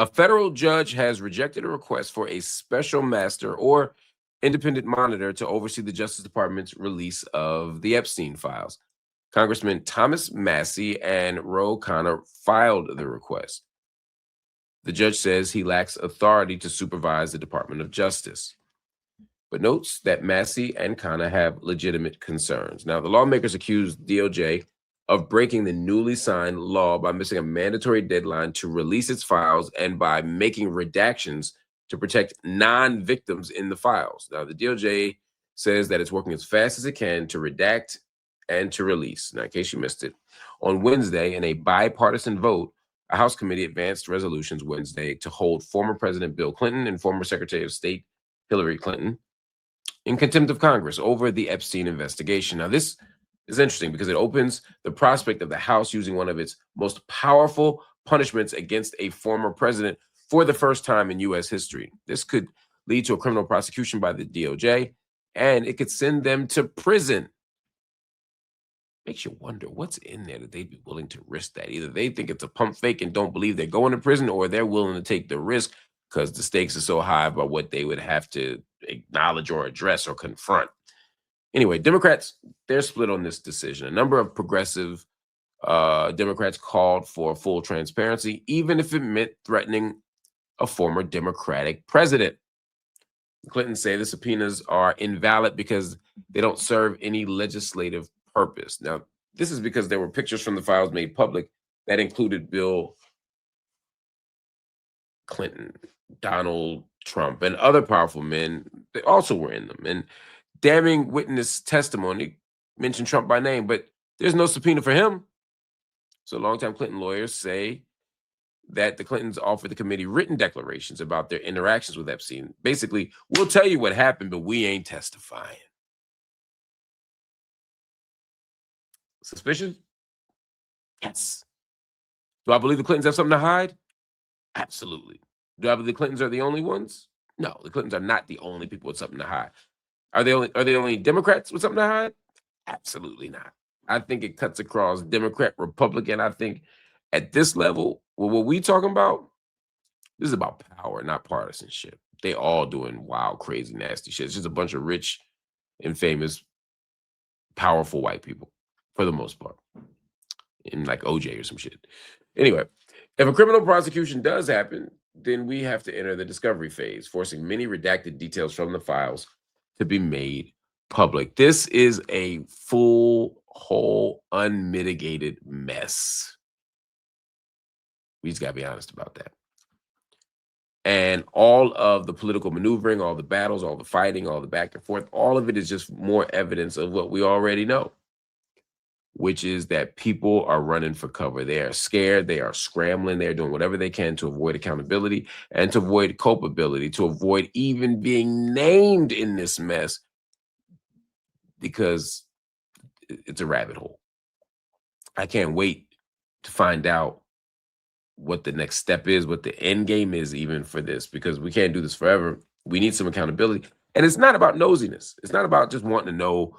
A federal judge has rejected a request for a special master or independent monitor to oversee the Justice Department's release of the Epstein files. Congressman Thomas Massey and Ro Khanna filed the request. The judge says he lacks authority to supervise the Department of Justice, but notes that Massey and Khanna have legitimate concerns. Now, the lawmakers accused DOJ of breaking the newly signed law by missing a mandatory deadline to release its files and by making redactions to protect non-victims in the files. Now, the DOJ says that it's working as fast as it can to redact and to release. Now, in case you missed it, on Wednesday, in a bipartisan vote, a House committee advanced resolutions Wednesday to hold former President Bill Clinton and former Secretary of State Hillary Clinton in contempt of Congress over the Epstein investigation. Now, this is interesting because it opens the prospect of the House using one of its most powerful punishments against a former president for the first time in U.S. history. This could lead to a criminal prosecution by the DOJ, and it could send them to prison. Makes you wonder what's in there that they'd be willing to risk that. Either they think it's a pump fake and don't believe they're going to prison, or they're willing to take the risk because the stakes are so high about what they would have to acknowledge or address or confront. Anyway, Democrats, they're split on this decision. A number of progressive Democrats called for full transparency, even if it meant threatening a former Democratic president. The Clintons say the subpoenas are invalid because they don't serve any legislative purpose. Now, this is because there were pictures from the files made public that included Bill Clinton, Donald Trump, and other powerful men. They also were in them. And damning witness testimony mentioned Trump by name, but there's no subpoena for him. So longtime Clinton lawyers say that the Clintons offered the committee written declarations about their interactions with Epstein. Basically, we'll tell you what happened, but we ain't testifying. Suspicion? Yes. Do I believe the Clintons have something to hide? Absolutely. Do I believe the Clintons are the only ones? No, the Clintons are not the only people with something to hide. Are they only Democrats with something to hide? Absolutely not. I think it cuts across Democrat, Republican. I think at this level, what we talking about, this is about power, not partisanship. They all doing wild, crazy, nasty shit. It's just a bunch of rich and famous, powerful white people, for the most part, in like OJ or some shit. Anyway, if a criminal prosecution does happen, then we have to enter the discovery phase, forcing many redacted details from the files to be made public. This is a full, whole, unmitigated mess. We just got to be honest about that. And all of the political maneuvering, all the battles, all the fighting, all the back and forth, all of it is just more evidence of what we already know, which is that people are running for cover. They are scared. They are scrambling. They're doing whatever they can to avoid accountability and to avoid culpability, to avoid even being named in this mess, because it's a rabbit hole. I can't wait to find out what the next step is, what the end game is even for this, because we can't do this forever. We need some accountability. And it's not about nosiness. It's not about just wanting to know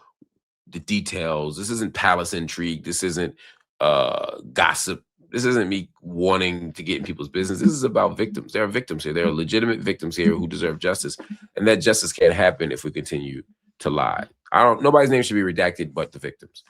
the details. This isn't palace intrigue. This isn't gossip. This isn't me wanting to get in people's business. This is about victims. There are victims here. There are legitimate victims here who deserve justice. And that justice can't happen if we continue to lie. Nobody's name should be redacted but the victims.